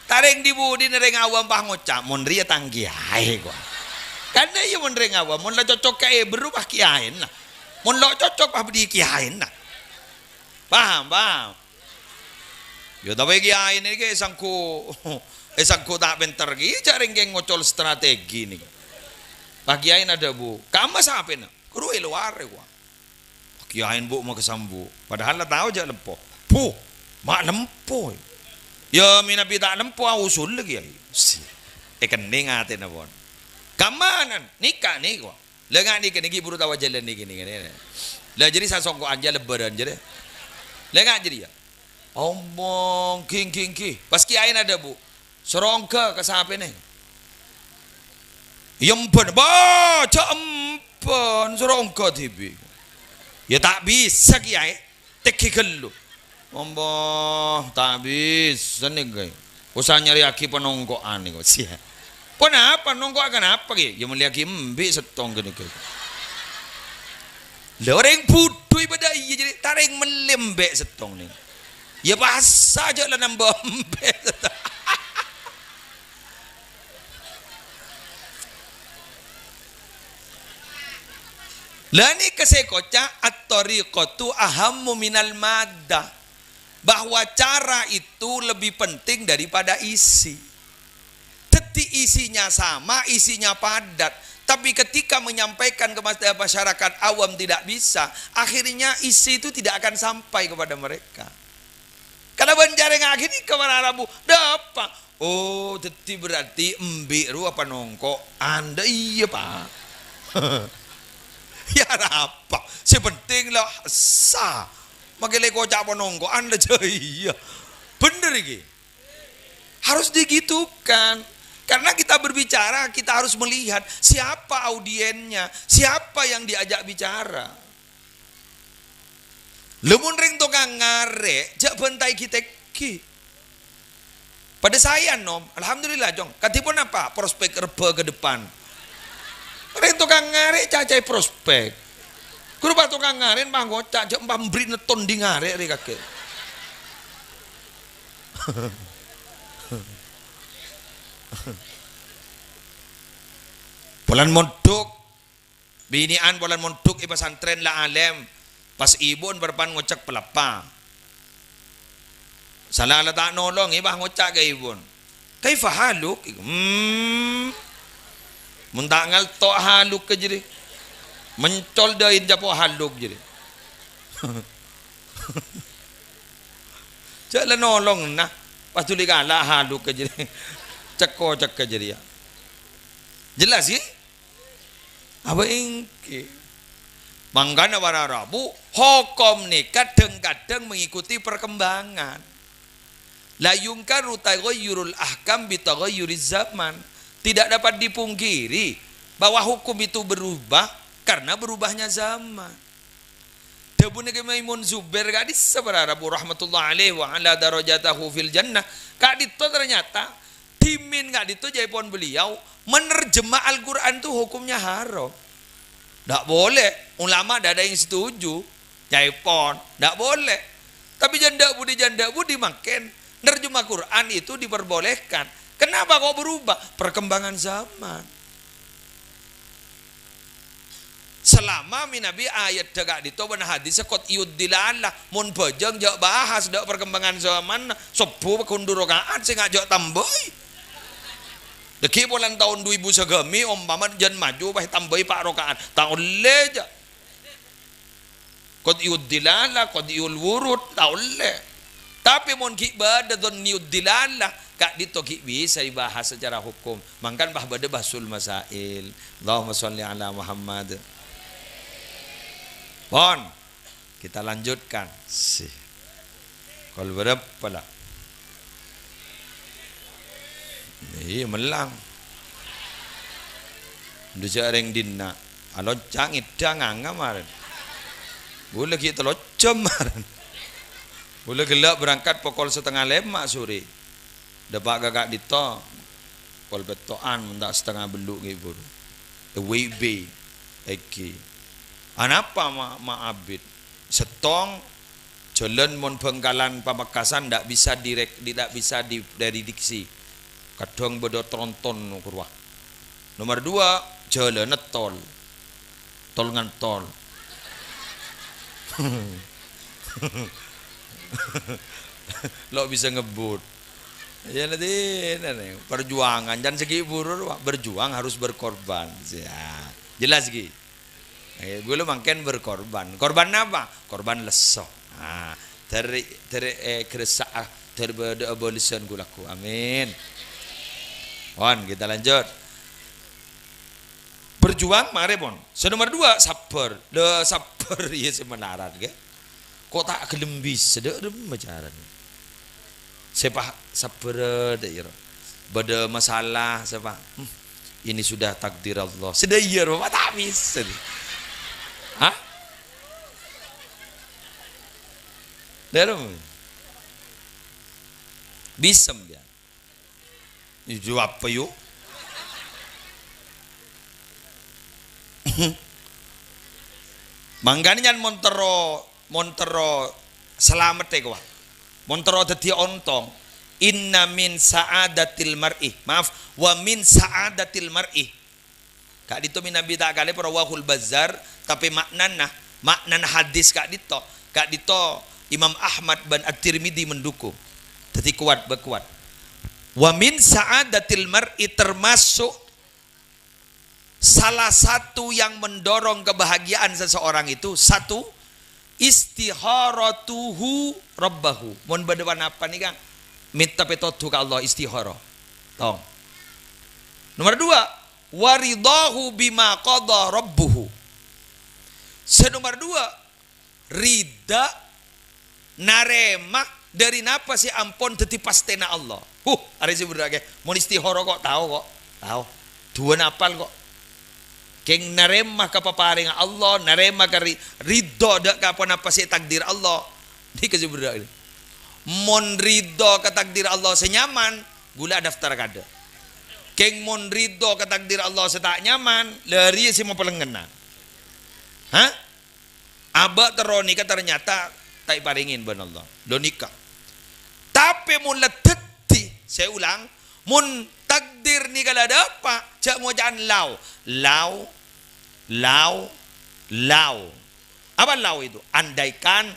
tareng dibudi nereng awam pango cak mon ria tanggi ai ko karena iya mon reng awam mon la cocok kae berubah kiain lah mon lo cocok abdi kiain lah paham. Yo tapi kiai ini ke sangku tak bentar ki jaring ke ngocol strategi nih. Pak kiai ada bu, kamu siapa nak? Kurui luar gua. Kiai bu mau kesambu, padahal lah tahu je lempo. Bu, mak lempo. Ya minapi tak lempo usul lagi kiai. Kening ate nabon. Kamanan nikah nih gua. Lengan nikah nih buru tawa jalan nih gini. Lah jadi saya songko anja lebaran je deh. Lengan jadi ya. Omong king. Pas kiai ada bu. Serongka ke siapa nih? Yempen baca empen serongka tibi. Ya tak bisa kiai. Teki kelu. Omong tak bisa nih guys. Usah nyari aki penongkoan nih guys. Kenapa nongkok kenapa ki? Ya melihat kimbi setong gini guys. Loreng budu ibadah iya jadi taring melembek setong nih. Ya bahasa aja lah nambah mbek. Lah ni kesekoca at-tariqatu ahammu minal maddah. Bahwa cara itu lebih penting daripada isi. Teti isinya sama, isinya padat. Tapi ketika menyampaikan kepada masyarakat awam tidak bisa, akhirnya isi itu tidak akan sampai kepada mereka. Karena banjareng akhirnya kemana Rabu dapat. Oh, teti berarti embiru apa nongko? Anda iya pak. Ya apa? Sepenting lah sah. Makai kocak apa nongko? Anda jaya. Bener ini. Harus digitukan. Karena kita berbicara, kita harus melihat siapa audiennya, siapa yang diajak bicara. Lemun ring tukang ngare, jak bentai kita ki. Pada saya nom, alhamdulillah jong. Katipun apa? Prospek reba ke depan. Ring tukang ngare cacai prospek. Kurupa tukang ngare mangocak jak mbri neton di ngare ri kakek. Bulan mondok binian bulan mondok iba santren la alem pas ibon berpan ngocak pelapa salah la tak nolong iba ngocak ke ibon kaifa haluk mun tak ngaltok haluk ke jadi mencol dain japo haluk jadi jalan nolong nah pas tuli kala haluk ke jadi ceko cek ke jadi ya jelas sih apa ingki manggana wararabu hukum nih kadang-kadang mengikuti perkembangan La yungkaru taghayyurul ahkam bi taghayyuriz zaman. Tidak dapat dipungkiri bahwa hukum itu berubah karena berubahnya zaman. Dabune Maimun Zubair kak di seberapa rahmatullah alaihi wa ala darajatahu fil jannah. Kak dito ternyata dimin kak dito jaipon beliau menerjemah Al-Qur'an itu hukumnya haram. Tidak boleh. Ulama tidak ada yang setuju. Jaipon tidak boleh. Tapi janda budi makin nerjemah Quran itu diperbolehkan. Kenapa kok berubah? Perkembangan zaman. Selama minabi ayat dagak dito benar hadis sekot iudilallah mun bojong jak bahas dak perkembangan zaman sebu kundur rakaat sing ngajak tambahi. Deki bulan tahun 2000 segemi umpama jan maju bah tambahi pak rakaat. Tahun leja. Qad iudilallah qad iul wurud tahun le. Tapi mun ki bada don iudilallah kak dito ki bisa dibahas secara hukum. Mangkan bah bada basul masail. Allahumma sholli ala Muhammad. Bon, kita lanjutkan. Sih, kalau berapa lah? Iya melang. Duja ring dina. Alon cangit jangan ngamaran. Boleh kita locom maran. Boleh gelap berangkat pukul 4:30 sore. Dapat gagak dito. Pukul betoan mendak 7:30 gitu. The WB, Eki. Anapa abid setong jalan mon Bengkalan Pamekasan tidak bisa dari diksi kadang beda tronton kurwa. Nomor 2 jalan tol ngan tol. Lo bisa ngebut ya nanti perjuangan jangan segi burur berjuang harus berkorban ya jelas gitu. Gue makin berkorban. Korban apa? Korban leso. Nah, keresak terbeda abolition gulaku. Amin. On, kita lanjut. Berjuang mari pon. Nomor 2 sabar. Le sabar ya semenaran ke. Kok tak gelem bisa dek macaran. Sepah sabar dek. Bada masalah sepah. Ini sudah takdir Allah. Sedaya Bapak tak bisa. Hah? Dalam bisem dia. Itu apa yuk? Mangganian Montero selamat ya Montero dadi ontong. Inna min sa'adatil mar'i. Maaf, wa min sa'adatil mar'i. Kak dito minabi tak kali perawahul bazar tapi maknan hadis kak dito Imam Ahmad ban At-Tirmidzi mendukung. Jadi kuat berkuat. Wa min sa'adatil mar'i termasuk salah satu yang mendorong kebahagiaan seseorang itu satu istikharatuhu rabbahu. Mun badewan apa nih Kang? Minta petotu ke Allah istikharah. Tong. Nomor 2 waridahu bima qada rabbuhu. Nomor 2 rida narema dari napa sih ampun dadi pastena Allah. Ari sih berake mun istihara kok tahu. Dua napal kok. Keng narema kapaparing Allah, narema ka ridho dak kapan apa sih takdir Allah. Di kasih berake. Mun ridho ka takdir Allah senyaman, gula daftar kada. Keng mon ridho ke takdir Allah setak nyaman lari si mau pelengena. Hah? Aba teroni ternyata tak paringin ben Allah. Lo nikah. Tapi mun leteti, saya ulang, mun takdir ni kalau ada apa? Cak mau jangan lau. Apa lau itu? Andaikan.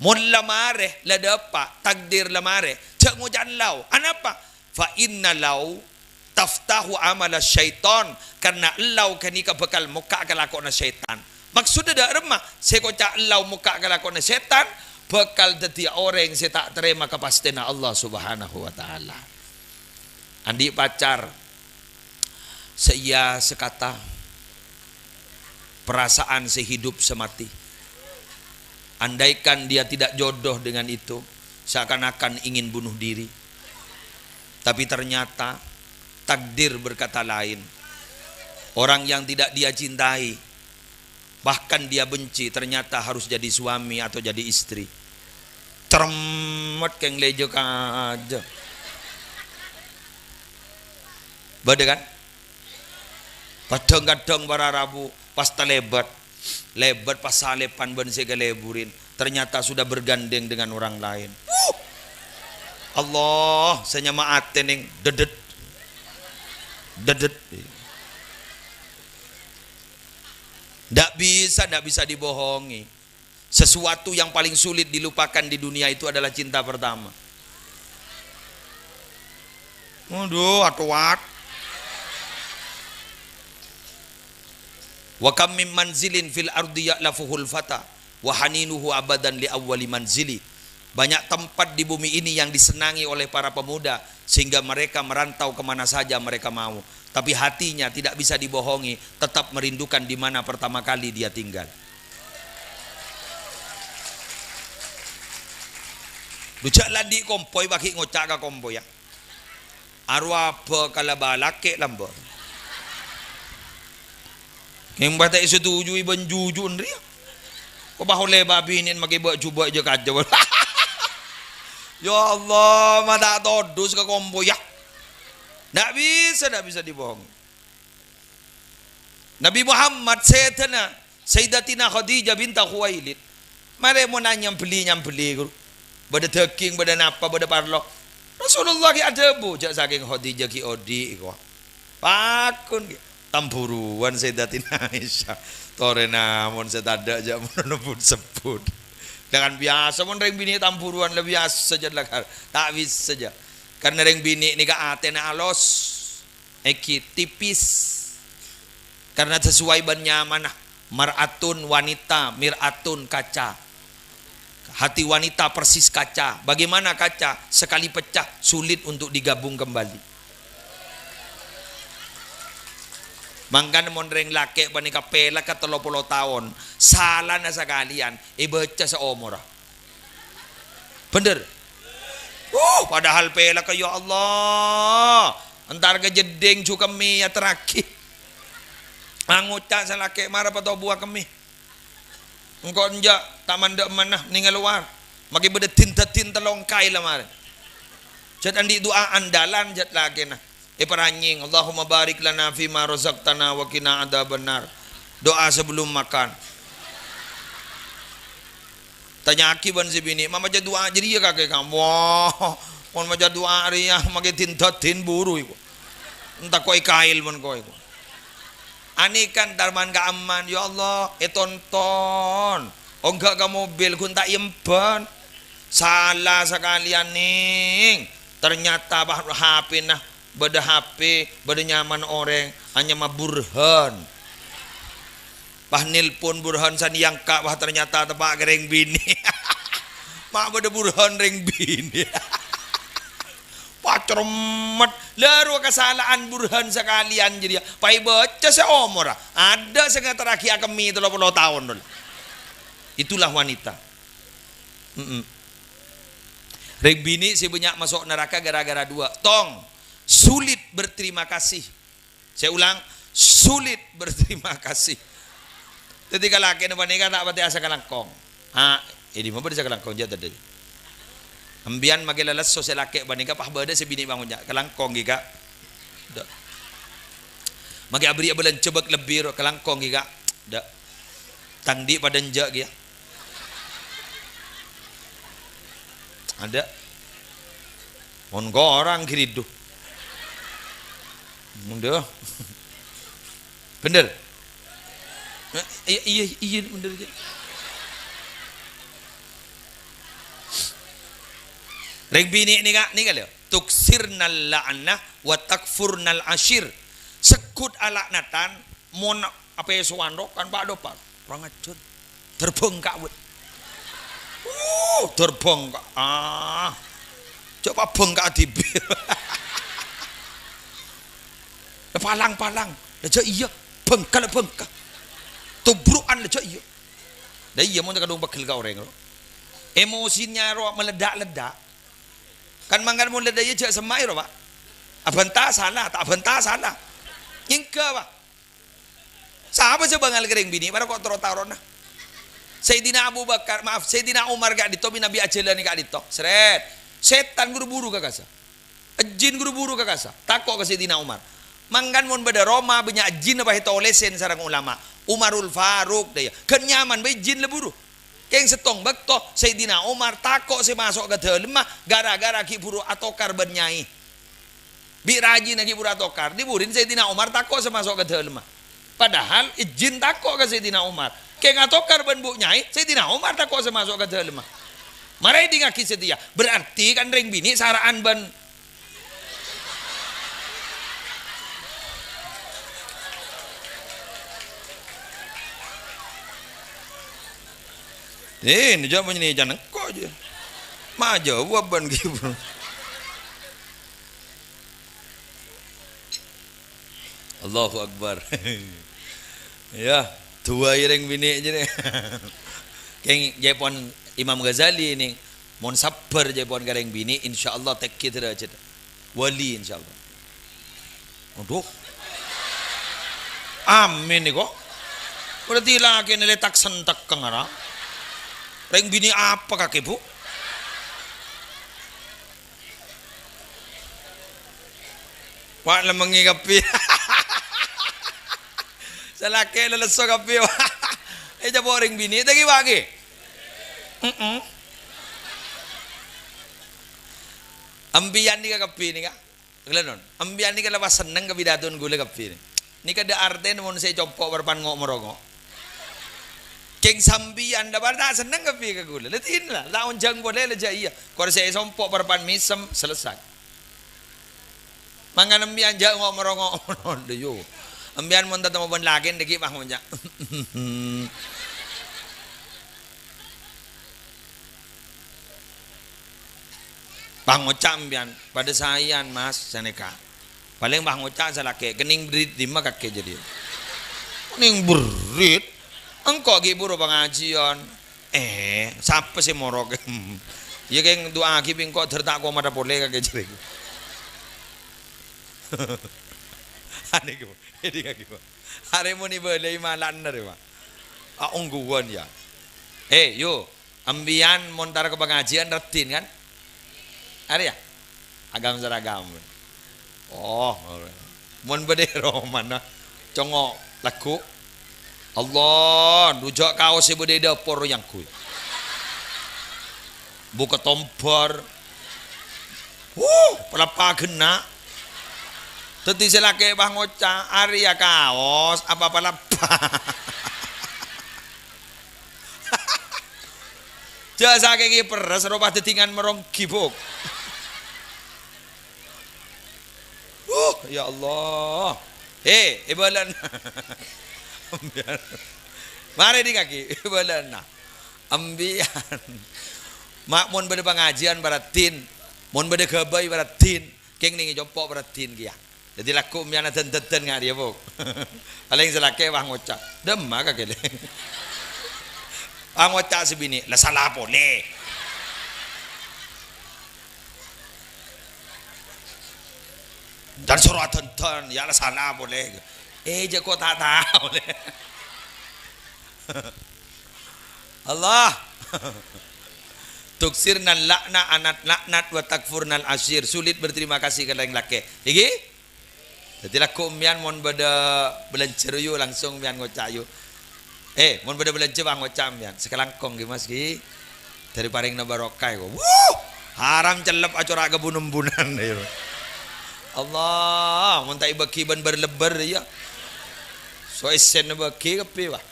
Mun lamare lada apa? Takdir lamare. Cak mau jangan lau. Anapa? Fa inna lau taftahu amala syaitan karena lau kanika bekal muka kelakona syaitan. Maksudnya dak remah sekocak lau muka kelakona syaitan bekal dadi orang yang tak terima kepastian Allah Subhanahu wa taala. Andi pacar seia sekata perasaan sehidup semati. Andaikan dia tidak jodoh dengan itu, seakan-akan ingin bunuh diri. Tapi ternyata takdir berkata lain. Orang yang tidak dia cintai, bahkan dia benci, ternyata harus jadi suami atau jadi istri. Cermet keng lejek aja. Beda kan? Kadang-kadang para Rabu pas lebat pas salepan ben segaleburin, ternyata sudah bergandeng dengan orang lain. Allah, senyama ateneng dedet. Ndak bisa dibohongi. Sesuatu yang paling sulit dilupakan di dunia itu adalah cinta pertama. Waduh, atuat. Wa kam min manzilin fil ardi ya'lafuhul fata wa haninuhu abadan li awwali manzili. Banyak tempat di bumi ini yang disenangi oleh para pemuda sehingga mereka merantau kemana saja mereka mau. Tapi hatinya tidak bisa dibohongi, tetap merindukan di mana pertama kali dia tinggal. Dujak ladi kompoi bagi ngocak ka kompoi ya. Arwah apa kalabalake lambo. Yang bata setuju iban jujun dia. Kau bahole babinin magi buat coba je kaja. Ya Allah, mata todus ke kombo ya. Ndak bisa dibohong. Nabi Muhammad Sayyidatina Khadijah binta Khuwailid. Mare mau nanya beli guru. Bada daging, bada napa, bada parlok. Rasulullah ki ada bu jak saking Khadijah ki odi iku. Pakun ki. Tamburuan Sayyidatina Aisyah tore namun setada aja menepun sebut dengan biasa mon reng bini tamburuan lebih biasa saja lah tak bisa saja karena reng bini ni ka atena alos eki tipis karena sesuai ban nyaman maratun wanita miratun kaca hati wanita persis kaca. Bagaimana kaca sekali pecah sulit untuk digabung kembali. Mangkan monreng laki panika pela ka 30 tahun salah na sa kalian ibaca sa omora. Bener? Padahal pela ka ya Allah. Antar ka jedeng cu kami ya terakhir. Anguca sa laki mara pa to buah kami. Engkau enja tak mandek manah ningal luar. Magi beda tinta longkai lah mara. Jat andi doa andalan jat lagi nah. Peranying Allahumma barik lana fima razaqtana wa qina adzabannar. Doa sebelum makan. Tanya akiban si bini, mama jadi doa jadi ya kakek kamu. Wah, mon maja doa ria mage tin buru iku. Entah koi kail mon koi iku. Ani kan darman ka aman ya Allah, tonton. Oh enggak ka mobil kun tak yemban. Salah sekalian ning. Ternyata bah HP nah beda HP, beda nyaman orang, hanya mah burhan. Bah nilpon burhan san yang kak, bah ternyata tepak reng bini. Mak beda burhan reng bini. Pacermet, lalu kesalahan burhan sekalian jadi. Pai baca seomor, ada setengah terakhir kami 30 tahun dulu. Itulah wanita. Reng bini si banyak masuk neraka gara-gara dua. Tong. Sulit berterima kasih. Saya ulang, sulit berterima kasih. Ketika laki ni panika tak pati asa kalangkong. Ini mau berisa kalangkong jatuh tadi. Ambian magilalas so saya laki panika pah beda sebini bangunnya kalangkong giga. Magi abri abelan cebek lebih kalangkong giga. Dak. Tangdi pada njak dia. Ada. Mon orang kiridu. Mudah. Bener. Iya bener. Reng bini ni kak lho. Tuksirnal la'nah wa takfurnal ashir. Sekut alaknatan mon apa suwando kan pak dopak. Orang acun. Terbengkak weh. Terbengkak. Coba bengkak di bir. Palang leja iya bengkal tubruan leja iya dah iya mau kadung bakil ka orang emosinya ro meledak-ledak Kan mangkan mula daya jak semai ro, Pak. Abentah salah, tak abentah salah. Ingke, Pak. Siapa coba ngal kering bini, pada kok tarona. Sayyidina Abu Bakar, maaf, Sayyidina Umar gak dito, Nabi ajalan gak dito. Seret. Setan guru-buru kakasa. Jin guru-buru kakasa. Takok ke Sayyidina Umar. Mangkan mon beda Roma banyak jin apa hito olesen sarang ulama. Umarul Faruq daya. Kenyaman bae jin leburu. Keng setong bekto Sayyidina Umar takok si masuk ke dalam gara-gara ki buru atokar bernyai. Bi rajin ki buru atokar diburin Sayyidina Umar takok si masuk ke dalam. Padahal izin takok ke Sayyidina Umar. Keng atokar ben bu nyai Sayyidina Umar takok si masuk ke dalam. Marai di ngaki setia. Berarti kan ring bini saraan ben ini jawabannya nih jangan kok aja. Ma jawaban gitu. Allahu Akbar. Ya, dua ireng bini aja nih. Keng Jepon Imam Ghazali ini mon sabar Jepon gareng bini insyaallah tek kita aja. Wali insyaallah. Aduh. Amin nih kok. Berarti lagi neletak sentak kengara. Reng bini apa kakek bu? Pak lemengi kapi. Salake leleso kapi. Jabo reng bini tadi wagi. Ambian ni kapi ni ka. Kelanon. Ambian ni kalawas seneng kabidatun gule kapi ni. Ni kada arten mon saya compok berpan ngok merongok. Keng sambian dapat tak seneng kapi ke gula. Letin lah. Laun jang boleh leja iya. Kalau saya sompok berpan misem selesai. Mangan ambian jang ngok merongok. Yo. Ambian mon tatamo bon lagi deki mah monja. Bang ngocak ambian pada sayan mas saneka. Paling bang ngocak salake kening berit lima kakek jadi. Kening berit. Engkau ki buru pengajian. Siapa sih morok? Ya keng doa ki pingko tertak ko mata boleh kakek jadi. Ane ko, ini kaki ko. Hari mu ni boleh malan dari ma. Ungguan ya. Yo, ambian montar ke pengajian retin kan? Ada ya? Agam seragam. Oh, mon bedero mana? Congok laku. Allah, rujak kaos ibu di dapur yang kui. Buka tompor. Pelapa kena. Teti selake bang ngoca, Arya kaos apa pelapa. Jasa kaki peres robah detingan merong kibuk. Ya Allah. Ibalan. Ambian. Mari di kaki balana. Ambian. Mak mon bade pengajian baratin, mon bade gabay baratin, keng ningi jompok baratin kia. Jadi laku ambian tenten ngak dia bok. Paling selake wah ngocak. Demma kakek. Wah ngocak sebini, lah salah boleh. Dan suruh tenten, ya lah salah boleh. Kok tak tahu deh. Allah. Tuksirnal lakna anat laknat wa takfurnal asyir. Sulit berterima kasih kepada yang laki. Iki? Jadi laku umbian mon beda belencer yu langsung umbian ngocak yu. Mon beda belencer bang ngocak umbian. Sekelangkong ki mas ki. Dari paring na barokai ko. Haram celep acora kebunum-bunan deh. Allah, mun tak ibaki ban berlebar ya. So esen baki kape wah.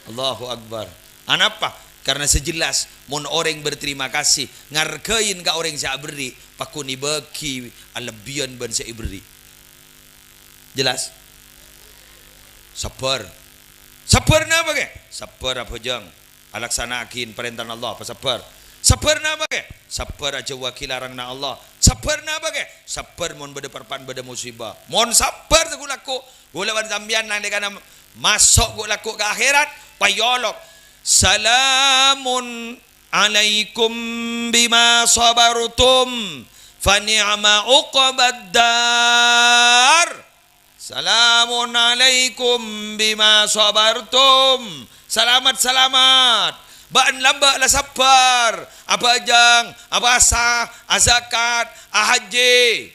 Allahu Akbar. Anapa? Karena sejelas mun orang berterima kasih ngargain ka orang saya beri pakuni baki alebian ban saya beri. Jelas? Sabar. Sabar napa ke? Sabar apa jang? Alaksanakin perintah Allah apa sabar? Sabar napa ke? Sabar aja wakilarang na Allah. Sabar napa ke? Sabar mon bade perpan bade musibah. Mon sabar tu laku. Gula wan sambian nang dekana masuk gula laku ke akhirat payolok. Salamun alaikum bima sabartum fa ni'ma uqbad dar. Salamun alaikum bima sabartum. Selamat. Baan lamba la sabar. Apa ajang, apa asah, azakat, ahaji.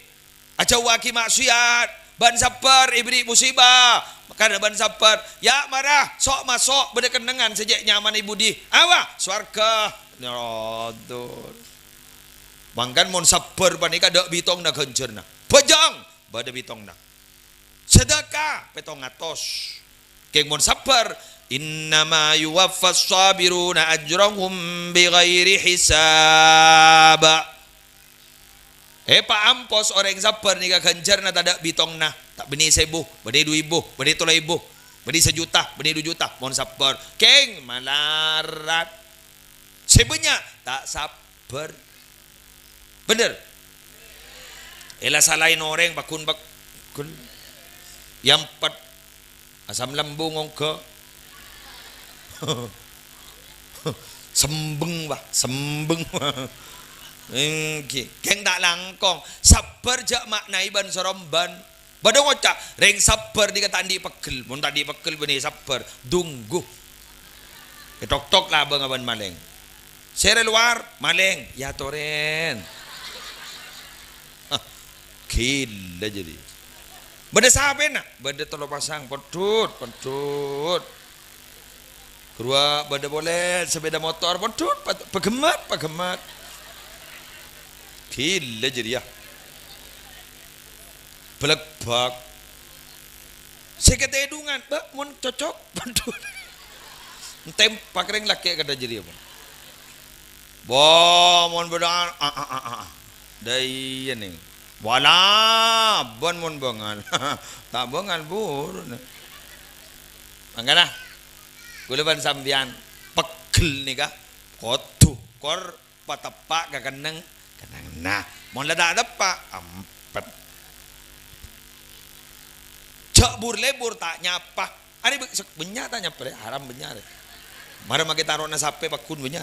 Acawaki maksiat. Ban sabar ibri musibah. Karena ban sabar. Ya marah, sok masuk benda kenangan sejak nyaman ibu di. Awak, swarga. Nyodur. Mangkan mon sabar panika dak bitong na gencerna. Bajang bada bitong na. Sedekah petong atos. Keng mon sabar innama yuwaffas sabiruna ajrahum bighairi hisab. Pak ampos orang sabar nika ganjarna tada bitongna tak beni 1000, beni 2000, beni 3000, beni 1 juta, beni 2 juta mon sabar. Keng malarat. Sebenarnya tak sabar. Bener. Elah salahin orang bakun. Yang 4 asam lambung ngongke. Sembeng. Keng tak langkong. Sabar jak maknai ban soromban. Bada ngocak reng sabar dikata andi pegel. Mun tadi pegel beni sabar dunggu. Tok lah bang aban maleng. Sere luar maleng ya toren. Gila jadi. Bada saben nak, bada tolo pasang pedut. Kedua bada boleh sepeda motor pedut, pegemat. Gila jadi ya. Belebak. Sekete edungan, bak mun cocok pedut. Tempak ring laki kada jadi apa. Bo mun beda Dai ning. Wala bon mon bangal. Tak bangal bur. Mangkana. Gulaban sambian pegel nika. Kotu kor patepak ka keneng. Nah, mon lada depak ampet. Cak bur lebur tak nyapa. Ari benya tak nyapa haram benya. Mara make tarona sape pakun benya.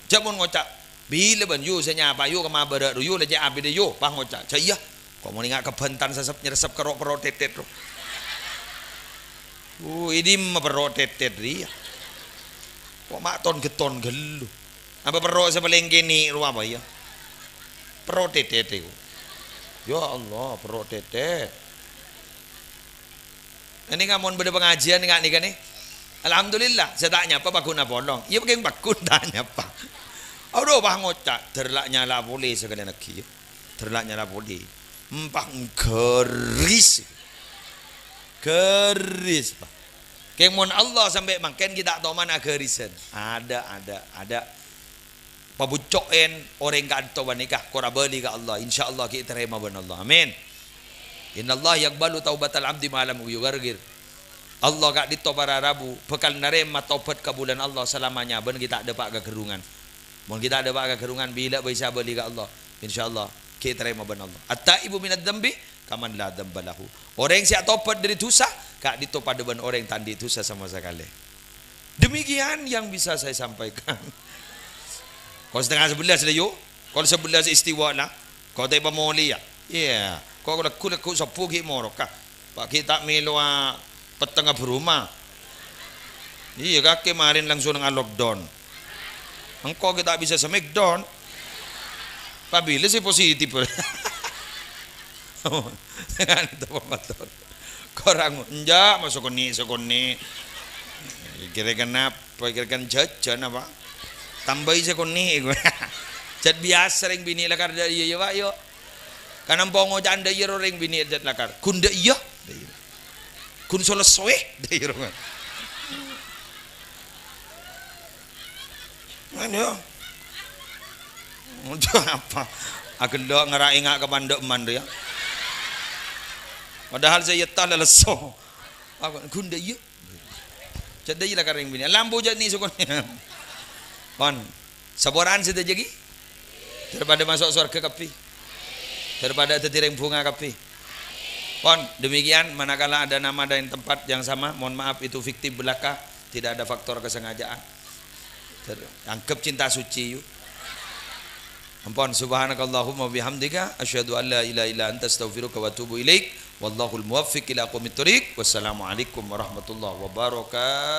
Cak mon ngocak bila ban yu saya nyapa yu kama berak yu leje abi de yu bang ngocak. Cak iya. Kok mau ngak kebentan sesep nyeresep kerok perot tetet ro. Ini mah perot tetet dia. Kok mak ton geton gelu. Apa perot sepaling gini ru apa ya? Perot tetet itu. Ya Allah, perot tetet. Ini kamu beda pengajian ngak nih kan nih. Alhamdulillah, saya tak nyapa bakun apa bolong. Iya pakai bakun tak nyapa. Aduh bah ngocak terlaknya lah boleh sekali lagi. Terlaknya lah boleh. Empah keris. Bah. Kemon Allah sampai makan kita tahu mana kerisan. Ada. Pabucoen orang kanto nikah kora beli ke Allah. Insyaallah kita terima ban Allah. Amin. Innallah yaqbalu taubatal abdi malam yugargir. Allah kak dito para rabu bekal narema taubat ke bulan Allah selamanya ben kita ada pak kegerungan. Mun kita ada pak kegerungan bila bisa beli ke Allah. Insyaallah kita terima ban Allah. At-taibu minad dzambi kaman la dzambalahu. Orang yang siap taubat dari dosa kak dito pada ban orang yang tandi dosa sama sekali. Demikian yang bisa saya sampaikan. Kalau setengah 11 lah yuk. Kalau 11 istiwa lah. Kau tak pemoli ya. Iya. Kau laku sapu ki morokah. Pak kita melua petengah berumah. Iya kak kemarin langsung dengan lockdown. Engkau kita bisa smackdown. Pabila sih positif. Dengan itu pemator. Korang enjak masuk koni. Kira-kira apa? Kira-kira jajan apa? Tambahi sekoni. Jad biasa ring bini lakar da iya wa yo. Kanang pongo janda iya ring bini jad lakar. Kun da iya. Kun solo soe da iya. Ano? Untuk apa? Aku lo ngerai ngak ke pandok mandu ya. Padahal saya tak leso. Aku kun da iya. Jad da iya lakar ring bini. Lampu jad ni sukon. Kon, saboran sudah jadi daripada masuk surga kapi, daripada tertireng bunga kapi. Kon, demikian manakala ada nama dan tempat yang sama, mohon maaf itu fiktif belaka, tidak ada faktor kesengajaan. Anggap cinta suci yuk. Ampun, subhanakallahumma bihamdika asyhadu an la ilaha illa anta astaghfiruka wa atubu ilaik. Wallahul muwaffiq ila aqwamit thoriq. Wassalamualaikum warahmatullahi wabarakatuh.